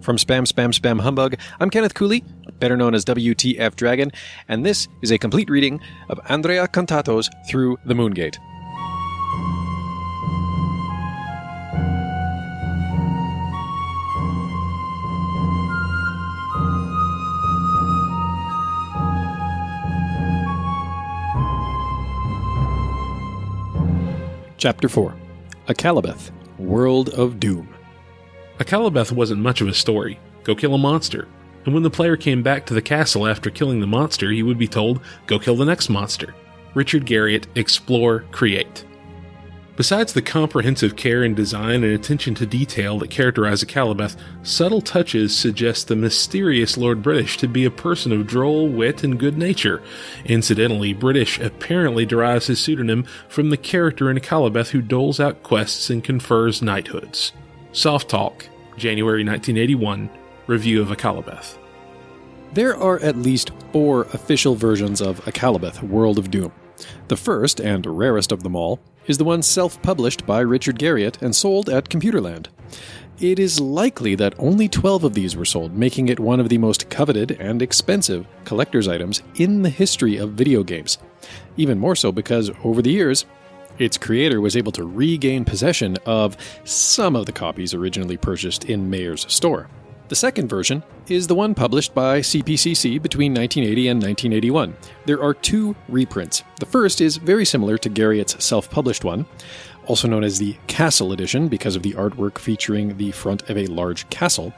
From Spam Spam Spam Humbug, I'm Kenneth Cooley, better known as WTF Dragon, and this is a complete reading of Andrea Contato's Through the Moongate. Chapter 4. Akalabeth, World of Doom. Akalabeth wasn't much of a story. Go kill a monster. And when the player came back to the castle after killing the monster, he would be told, go kill the next monster. Richard Garriott, Explore, Create. Besides the comprehensive care and design and attention to detail that characterize Akalabeth, subtle touches suggest the mysterious Lord British to be a person of droll wit and good nature. Incidentally, British apparently derives his pseudonym from the character in Akalabeth who doles out quests and confers knighthoods. Soft Talk, January 1981, Review of Akalabeth. There are at least 4 official versions of Akalabeth, World of Doom. The first, and rarest of them all, is the one self-published by Richard Garriott and sold at Computerland. It is likely that only 12 of these were sold, making it one of the most coveted and expensive collector's items in the history of video games. Even more so because, over the years, its creator was able to regain possession of some of the copies originally purchased in Mayer's store. The second version is the one published by CPCC between 1980 and 1981. There are 2 reprints. The first is very similar to Garriott's self-published one, also known as the Castle Edition because of the artwork featuring the front of a large castle,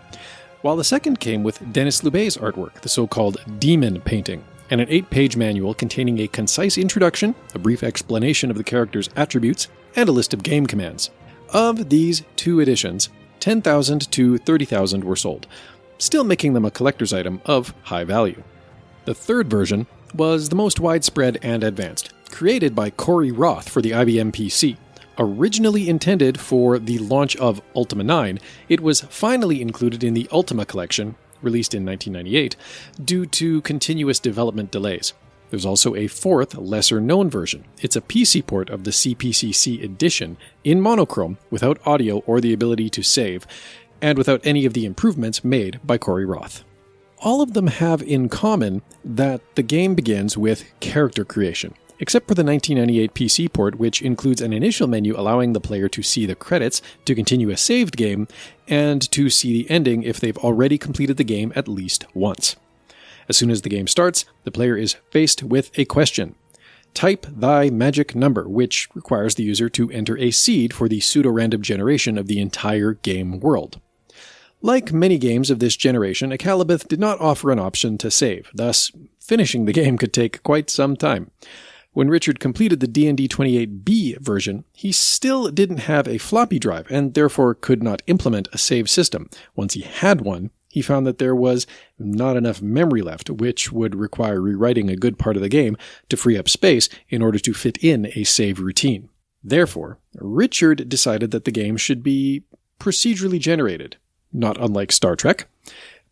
while the second came with Denis Loubet's artwork, the so-called Demon painting, and an 8-page manual containing a concise introduction, a brief explanation of the character's attributes, and a list of game commands. Of these 2 editions, 10,000 to 30,000 were sold, still making them a collector's item of high value. The third version was the most widespread and advanced, created by Corey Roth for the IBM PC. Originally intended for the launch of Ultima 9, it was finally included in the Ultima collection, released in 1998, due to continuous development delays. There's also a 4th, lesser-known version. It's a PC port of the CPCC edition in monochrome, without audio or the ability to save, and without any of the improvements made by Corey Roth. All of them have in common that the game begins with character creation, except for the 1998 PC port, which includes an initial menu allowing the player to see the credits, to continue a saved game, and to see the ending if they've already completed the game at least once. As soon as the game starts, the player is faced with a question. Type thy magic number, which requires the user to enter a seed for the pseudo-random generation of the entire game world. Like many games of this generation, Akalabeth did not offer an option to save, thus finishing the game could take quite some time. When Richard completed the D&D 28B version, he still didn't have a floppy drive and therefore could not implement a save system. Once he had one, he found that there was not enough memory left, which would require rewriting a good part of the game to free up space in order to fit in a save routine. Therefore, Richard decided that the game should be procedurally generated, not unlike Star Trek,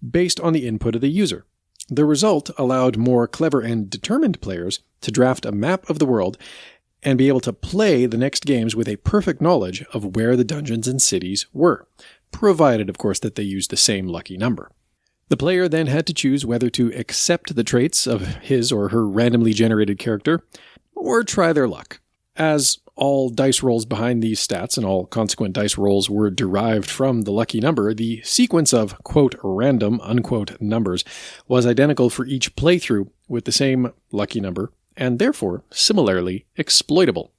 based on the input of the user. The result allowed more clever and determined players to draft a map of the world and be able to play the next games with a perfect knowledge of where the dungeons and cities were, provided, of course, that they used the same lucky number. The player then had to choose whether to accept the traits of his or her randomly generated character, or try their luck. As all dice rolls behind these stats and all consequent dice rolls were derived from the lucky number, the sequence of, quote, random, unquote, numbers was identical for each playthrough with the same lucky number, and therefore similarly exploitable.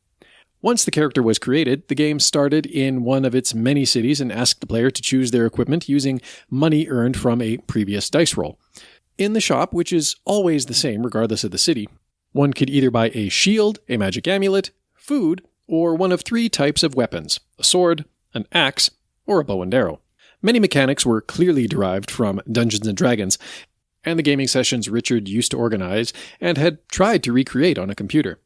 Once the character was created, the game started in one of its many cities and asked the player to choose their equipment using money earned from a previous dice roll. In the shop, which is always the same regardless of the city, one could either buy a shield, a magic amulet, food, or one of 3 types of weapons, a sword, an axe, or a bow and arrow. Many mechanics were clearly derived from Dungeons & Dragons, and the gaming sessions Richard used to organize and had tried to recreate on a computer.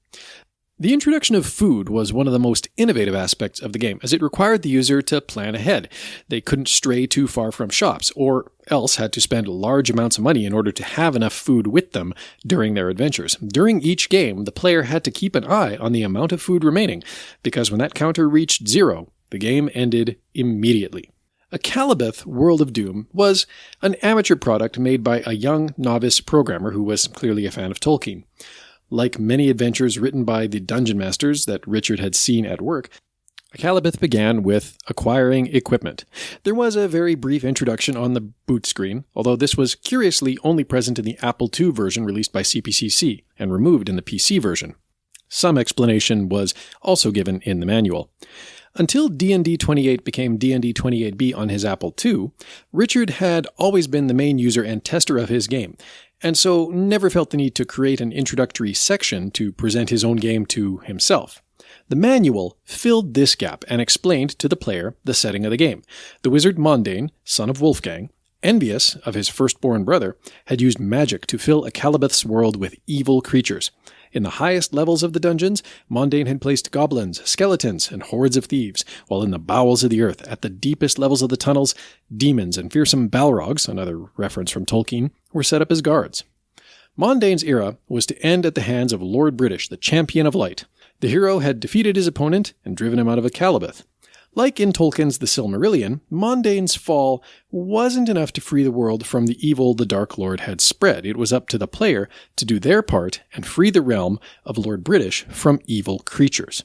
The introduction of food was one of the most innovative aspects of the game, as it required the user to plan ahead. They couldn't stray too far from shops, or else had to spend large amounts of money in order to have enough food with them during their adventures. During each game, the player had to keep an eye on the amount of food remaining, because when that counter reached 0, the game ended immediately. Akalabeth World of Doom was an amateur product made by a young novice programmer who was clearly a fan of Tolkien. Like many adventures written by the dungeon masters that Richard had seen at work, Akalabeth began with acquiring equipment. There was a very brief introduction on the boot screen, although this was curiously only present in the Apple II version released by CPCC and removed in the PC version. Some explanation was also given in the manual. Until D&D 28 became D&D 28B on his Apple II, Richard had always been the main user and tester of his game, and so never felt the need to create an introductory section to present his own game to himself. The manual filled this gap and explained to the player the setting of the game. The wizard Mondane, son of Wolfgang, envious of his firstborn brother, had used magic to fill Akalabeth's world with evil creatures. In the highest levels of the dungeons, Mondane had placed goblins, skeletons, and hordes of thieves, while in the bowels of the earth, at the deepest levels of the tunnels, demons and fearsome Balrogs, another reference from Tolkien, were set up as guards. Mondane's era was to end at the hands of Lord British, the champion of light. The hero had defeated his opponent and driven him out of Akalabeth. Like in Tolkien's The Silmarillion, Mondane's fall wasn't enough to free the world from the evil the Dark Lord had spread. It was up to the player to do their part and free the realm of Lord British from evil creatures.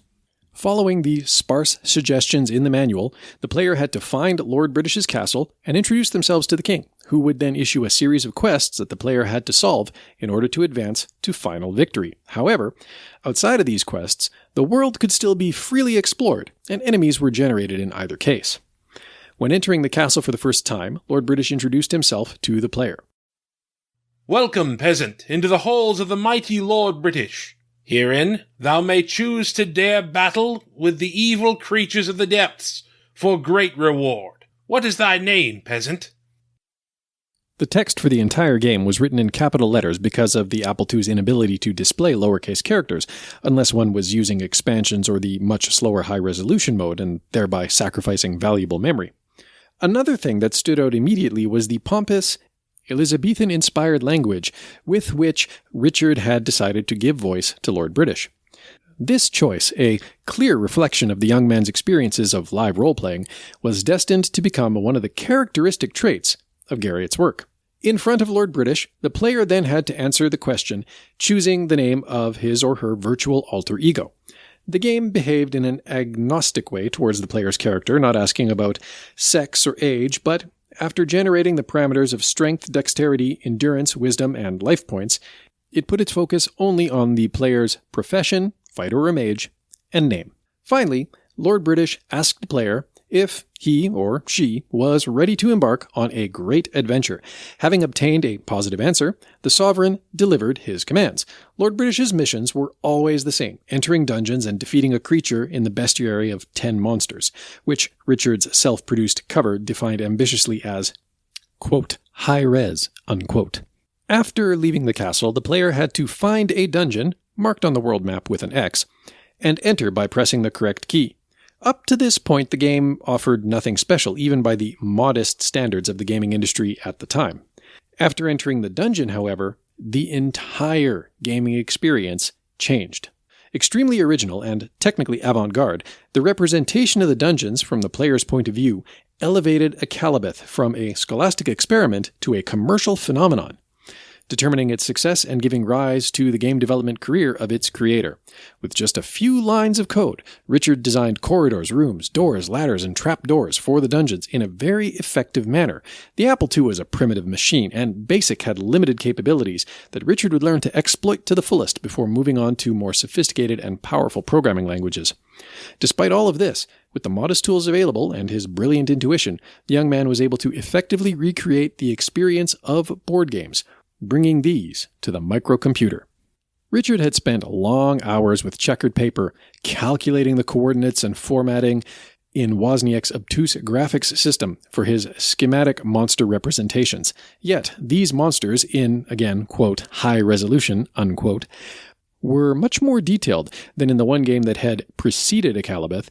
Following the sparse suggestions in the manual, the player had to find Lord British's castle and introduce themselves to the king, who would then issue a series of quests that the player had to solve in order to advance to final victory. However, outside of these quests, the world could still be freely explored, and enemies were generated in either case. When entering the castle for the first time, Lord British introduced himself to the player. "Welcome, peasant, into the halls of the mighty Lord British. Herein thou may choose to dare battle with the evil creatures of the depths for great reward. What is thy name, peasant?" The text for the entire game was written in capital letters because of the Apple II's inability to display lowercase characters, unless one was using expansions or the much slower high-resolution mode, and thereby sacrificing valuable memory. Another thing that stood out immediately was the pompous, Elizabethan-inspired language with which Richard had decided to give voice to Lord British. This choice, a clear reflection of the young man's experiences of live role-playing, was destined to become one of the characteristic traits of Garriot's work. In front of Lord British, the player then had to answer the question, choosing the name of his or her virtual alter ego. The game behaved in an agnostic way towards the player's character, not asking about sex or age, but after generating the parameters of strength, dexterity, endurance, wisdom, and life points, it put its focus only on the player's profession, fighter or mage, and name. Finally, Lord British asked the player if he or she was ready to embark on a great adventure. Having obtained a positive answer, the Sovereign delivered his commands. Lord British's missions were always the same, entering dungeons and defeating a creature in the bestiary of 10 monsters, which Richard's self-produced cover defined ambitiously as, quote, high-res, unquote. After leaving the castle, the player had to find a dungeon, marked on the world map with an X, and enter by pressing the correct key. Up to this point, the game offered nothing special, even by the modest standards of the gaming industry at the time. After entering the dungeon, however, the entire gaming experience changed. Extremely original and technically avant-garde, the representation of the dungeons from the player's point of view elevated Akalabeth from a scholastic experiment to a commercial phenomenon, determining its success and giving rise to the game development career of its creator. With just a few lines of code, Richard designed corridors, rooms, doors, ladders, and trapdoors for the dungeons in a very effective manner. The Apple II was a primitive machine, and BASIC had limited capabilities that Richard would learn to exploit to the fullest before moving on to more sophisticated and powerful programming languages. Despite all of this, with the modest tools available and his brilliant intuition, the young man was able to effectively recreate the experience of board games, bringing these to the microcomputer. Richard had spent long hours with checkered paper, calculating the coordinates and formatting in Wozniak's obtuse graphics system for his schematic monster representations. Yet, these monsters in, again, quote, high resolution, unquote, were much more detailed than in the one game that had preceded Akalabeth,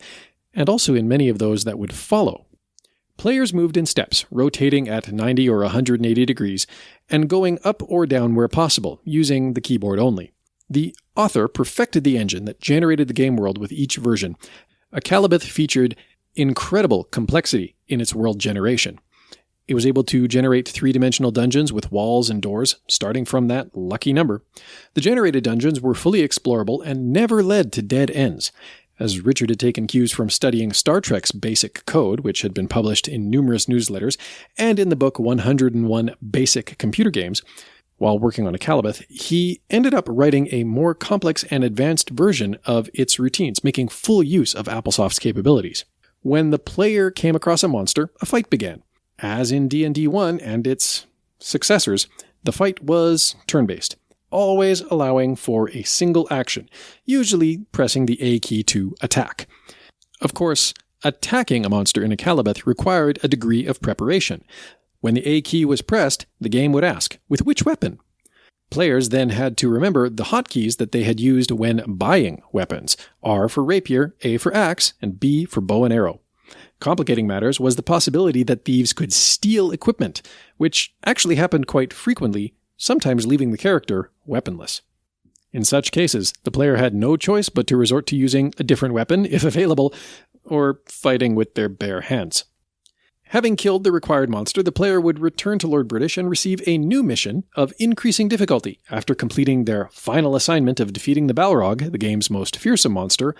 and also in many of those that would follow. Players moved in steps, rotating at 90 or 180 degrees, and going up or down where possible, using the keyboard only. The author perfected the engine that generated the game world with each version. Akalabeth featured incredible complexity in its world generation. It was able to generate three-dimensional dungeons with walls and doors, starting from that lucky number. The generated dungeons were fully explorable and never led to dead ends. As Richard had taken cues from studying Star Trek's basic code, which had been published in numerous newsletters, and in the book 101 Basic Computer Games, while working on Akalabeth, he ended up writing a more complex and advanced version of its routines, making full use of Applesoft's capabilities. When the player came across a monster, a fight began. As in D&D 1 and its successors, the fight was turn-based, always allowing for a single action, usually pressing the A key to attack. Of course, attacking a monster in Akalabeth required a degree of preparation. When the A key was pressed, the game would ask, with which weapon? Players then had to remember the hotkeys that they had used when buying weapons. R for rapier, A for axe, and B for bow and arrow. Complicating matters was the possibility that thieves could steal equipment, which actually happened quite frequently, sometimes leaving the character weaponless. In such cases, the player had no choice but to resort to using a different weapon, if available, or fighting with their bare hands. Having killed the required monster, the player would return to Lord British and receive a new mission of increasing difficulty. After completing their final assignment of defeating the Balrog, the game's most fearsome monster,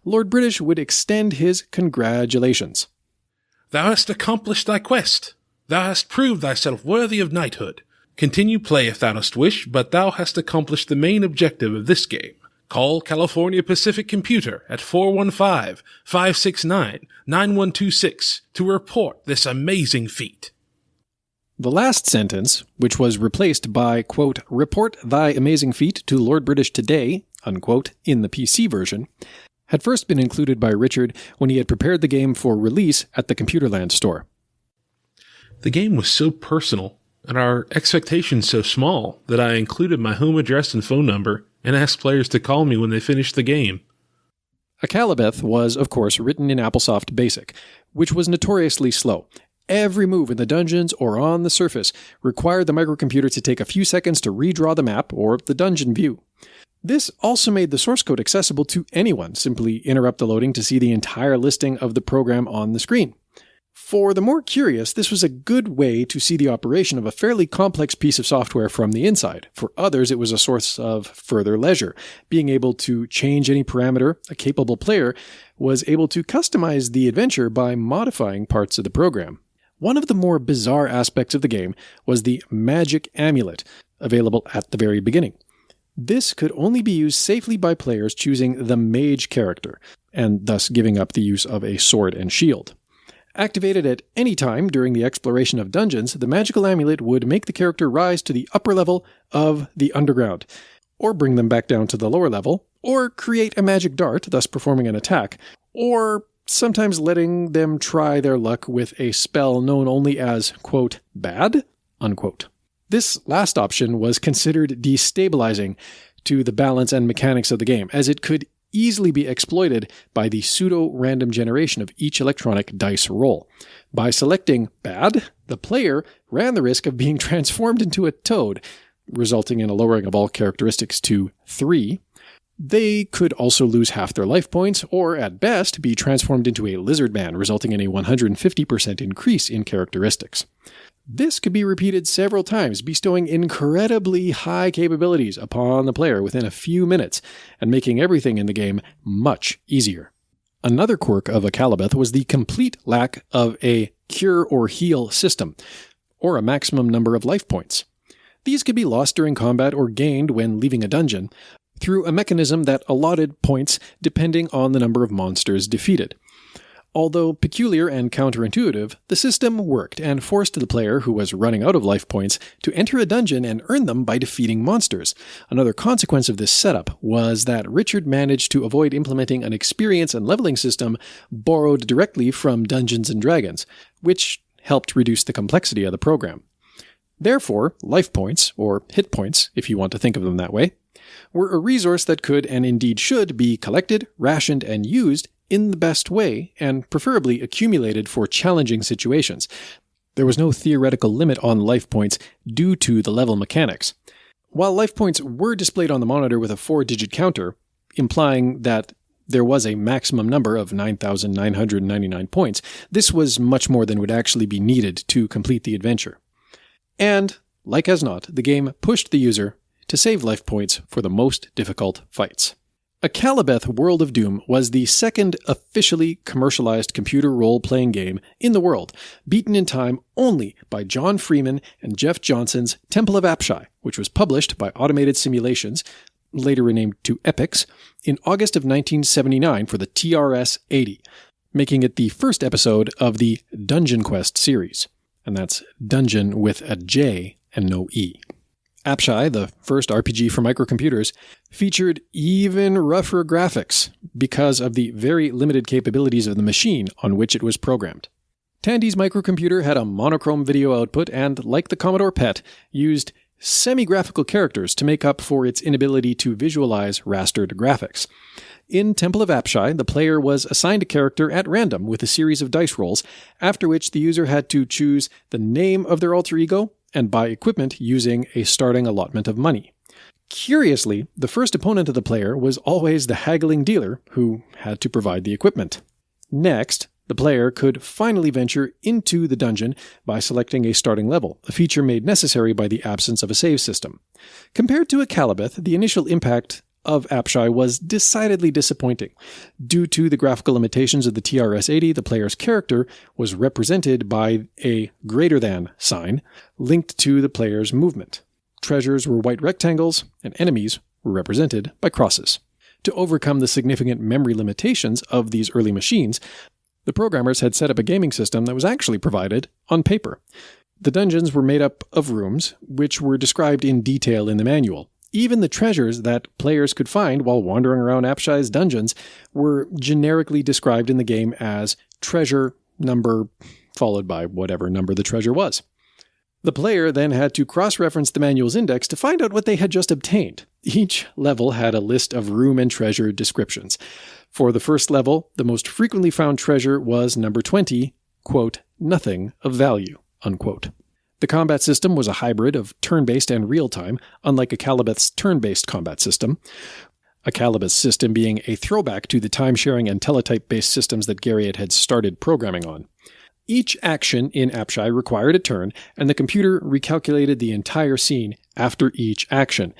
Lord British would extend his congratulations. Thou hast accomplished thy quest. Thou hast proved thyself worthy of knighthood. Continue play if thou dost wish, but thou hast accomplished the main objective of this game. Call California Pacific Computer at 415-569-9126 to report this amazing feat. The last sentence, which was replaced by, quote, report thy amazing feat to Lord British today, unquote, in the PC version, had first been included by Richard when he had prepared the game for release at the Computerland store. The game was so personal, and our expectations so small, that I included my home address and phone number and asked players to call me when they finished the game. Akalabeth was, of course, written in Applesoft BASIC, which was notoriously slow. Every move in the dungeons or on the surface required the microcomputer to take a few seconds to redraw the map or the dungeon view. This also made the source code accessible to anyone. Simply interrupt the loading to see the entire listing of the program on the screen. For the more curious, this was a good way to see the operation of a fairly complex piece of software from the inside. For others, it was a source of further leisure. Being able to change any parameter, a capable player was able to customize the adventure by modifying parts of the program. One of the more bizarre aspects of the game was the Magic Amulet, available at the very beginning. This could only be used safely by players choosing the mage character, and thus giving up the use of a sword and shield. Activated at any time during the exploration of dungeons, the magical amulet would make the character rise to the upper level of the underground, or bring them back down to the lower level, or create a magic dart, thus performing an attack, or sometimes letting them try their luck with a spell known only as, quote, bad, unquote. This last option was considered destabilizing to the balance and mechanics of the game, as it could easily be exploited by the pseudo-random generation of each electronic dice roll. By selecting bad, the player ran the risk of being transformed into a toad, resulting in a lowering of all characteristics to 3. They could also lose half their life points, or at best be transformed into a lizard man, resulting in a 150% increase in characteristics. This could be repeated several times, bestowing incredibly high capabilities upon the player within a few minutes, and making everything in the game much easier. Another quirk of Akalabeth was the complete lack of a cure or heal system, or a maximum number of life points. These could be lost during combat or gained when leaving a dungeon, through a mechanism that allotted points depending on the number of monsters defeated. Although peculiar and counterintuitive, the system worked and forced the player who was running out of life points to enter a dungeon and earn them by defeating monsters. Another consequence of this setup was that Richard managed to avoid implementing an experience and leveling system borrowed directly from Dungeons & Dragons, which helped reduce the complexity of the program. Therefore, life points, or hit points if you want to think of them that way, were a resource that could and indeed should be collected, rationed, and used in the best way, and preferably accumulated for challenging situations. There was no theoretical limit on life points due to the level mechanics. While life points were displayed on the monitor with a 4-digit counter, implying that there was a maximum number of 9,999 points, this was much more than would actually be needed to complete the adventure. And, like as not, the game pushed the user to save life points for the most difficult fights. Akalabeth World of Doom was the second officially commercialized computer role-playing game in the world, beaten in time only by John Freeman and Jeff Johnson's Temple of Apshai, which was published by Automated Simulations, later renamed to Epix, in August of 1979 for the TRS-80, making it the first episode of the Dungeon Quest series. And that's Dungeon with a J and no E. Apshai, the first RPG for microcomputers, featured even rougher graphics because of the very limited capabilities of the machine on which it was programmed. Tandy's microcomputer had a monochrome video output and, like the Commodore PET, used semi-graphical characters to make up for its inability to visualize rastered graphics. In Temple of Apshai, the player was assigned a character at random with a series of dice rolls, after which the user had to choose the name of their alter ego and buy equipment using a starting allotment of money. Curiously, the first opponent of the player was always the haggling dealer who had to provide the equipment. Next, the player could finally venture into the dungeon by selecting a starting level, a feature made necessary by the absence of a save system. Compared to Akalabeth, the initial impact of Appshai was decidedly disappointing. Due to the graphical limitations of the TRS-80, the player's character was represented by a greater than sign linked to the player's movement. Treasures were white rectangles, and enemies were represented by crosses. To overcome the significant memory limitations of these early machines, the programmers had set up a gaming system that was actually provided on paper. The dungeons were made up of rooms, which were described in detail in the manual. Even the treasures that players could find while wandering around Apshai's dungeons were generically described in the game as treasure number followed by whatever number the treasure was. The player then had to cross-reference the manual's index to find out what they had just obtained. Each level had a list of room and treasure descriptions. For the first level, the most frequently found treasure was number 20, quote, nothing of value, unquote. The combat system was a hybrid of turn-based and real-time, unlike Akalabeth's turn-based combat system. Akalabeth's system being a throwback to the time-sharing and teletype-based systems that Garriott had started programming on. Each action in Appshai required a turn, and the computer recalculated the entire scene after each action.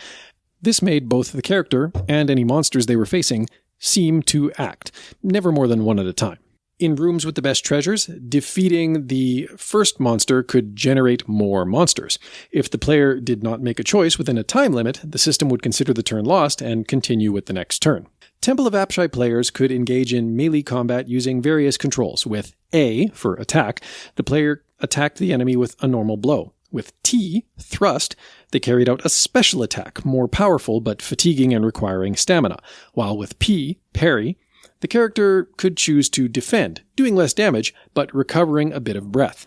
This made both the character and any monsters they were facing seem to act, never more than one at a time. In rooms with the best treasures, defeating the first monster could generate more monsters. If the player did not make a choice within a time limit, the system would consider the turn lost and continue with the next turn. Temple of Appshai players could engage in melee combat using various controls. With A, for attack, the player attacked the enemy with a normal blow. With T, thrust, they carried out a special attack, more powerful but fatiguing and requiring stamina. While with P, parry, the character could choose to defend, doing less damage, but recovering a bit of breath.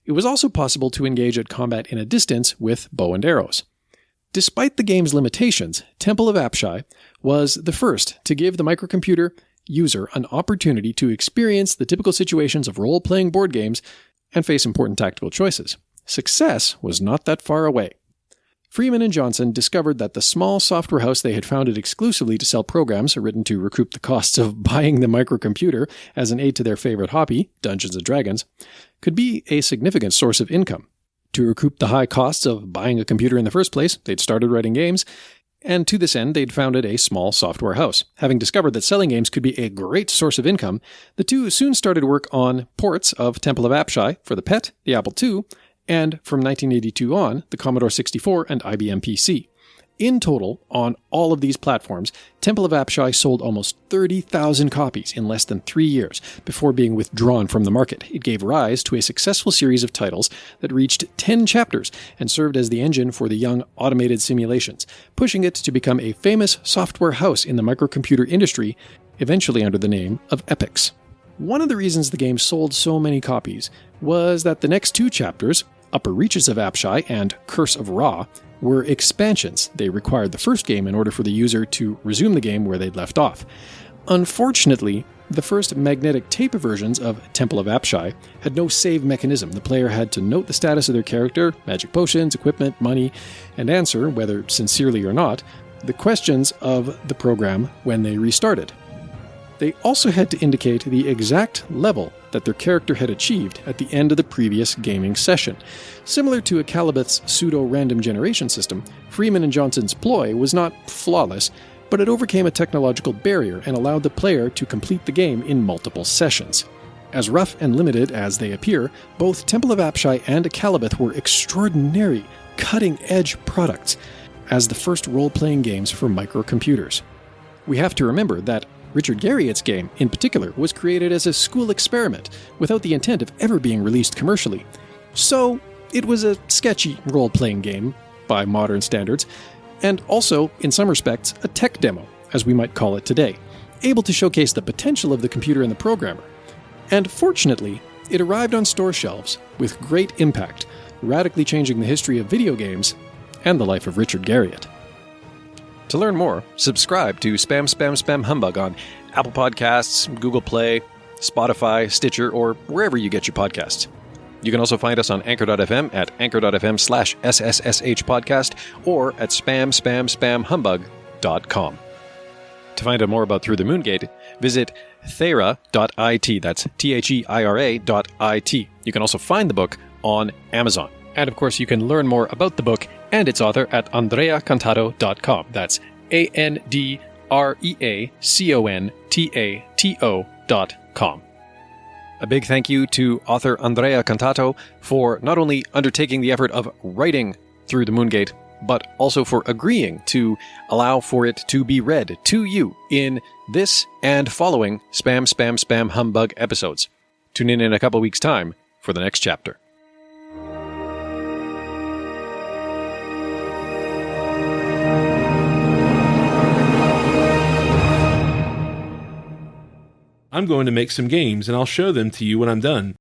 It was also possible to engage at combat in a distance with bow and arrows. Despite the game's limitations, Temple of Appshai was the first to give the microcomputer user an opportunity to experience the typical situations of role-playing board games and face important tactical choices. Success was not that far away. Freeman and Johnson discovered that the small software house they had founded exclusively to sell programs written to recoup the costs of buying the microcomputer as an aid to their favorite hobby, Dungeons & Dragons, could be a significant source of income. To recoup the high costs of buying a computer in the first place, they'd started writing games, and to this end they'd founded a small software house. Having discovered that selling games could be a great source of income, the two soon started work on ports of Temple of Appshai for the PET, the Apple II, and from 1982 on, the Commodore 64 and IBM PC. In total, on all of these platforms, Temple of Appshai sold almost 30,000 copies in less than 3 years before being withdrawn from the market. It gave rise to a successful series of titles that reached 10 chapters and served as the engine for the young Automated Simulations, pushing it to become a famous software house in the microcomputer industry, eventually under the name of Epix. One of the reasons the game sold so many copies was that the next two chapters, Upper Reaches of Appshai and Curse of Ra, were expansions. They required the first game in order for the user to resume the game where they'd left off. Unfortunately, the first magnetic tape versions of Temple of Appshai had no save mechanism. The player had to note the status of their character, magic potions, equipment, money, and answer, whether sincerely or not, the questions of the program when they restarted. They also had to indicate the exact level that their character had achieved at the end of the previous gaming session. Similar to Akalabeth's pseudo-random generation system, Freeman and Johnson's ploy was not flawless, but it overcame a technological barrier and allowed the player to complete the game in multiple sessions. As rough and limited as they appear, both Temple of Apshai and Akalabeth were extraordinary, cutting-edge products as the first role-playing games for microcomputers. We have to remember that Richard Garriott's game, in particular, was created as a school experiment without the intent of ever being released commercially. So, it was a sketchy role-playing game, by modern standards, and also, in some respects, a tech demo, as we might call it today, able to showcase the potential of the computer and the programmer. And fortunately, it arrived on store shelves with great impact, radically changing the history of video games and the life of Richard Garriott. To learn more, subscribe to Spam Spam Spam Humbug on Apple Podcasts, Google Play, Spotify, Stitcher, or wherever you get your podcasts. You can also find us on Anchor.fm at anchor.fm/SSSH podcast or at spamspamspamhumbug.com. To find out more about Through the Moongate, visit theira.it. That's theira.it. You can also find the book on Amazon. And of course, you can learn more about the book and its author at andreacontato.com. That's AndreaContato.com. A big thank you to author Andrea Contato for not only undertaking the effort of writing Through the Moongate, but also for agreeing to allow for it to be read to you in this and following Spam Spam Spam Humbug episodes. Tune in a couple weeks' time for the next chapter. I'm going to make some games and I'll show them to you when I'm done.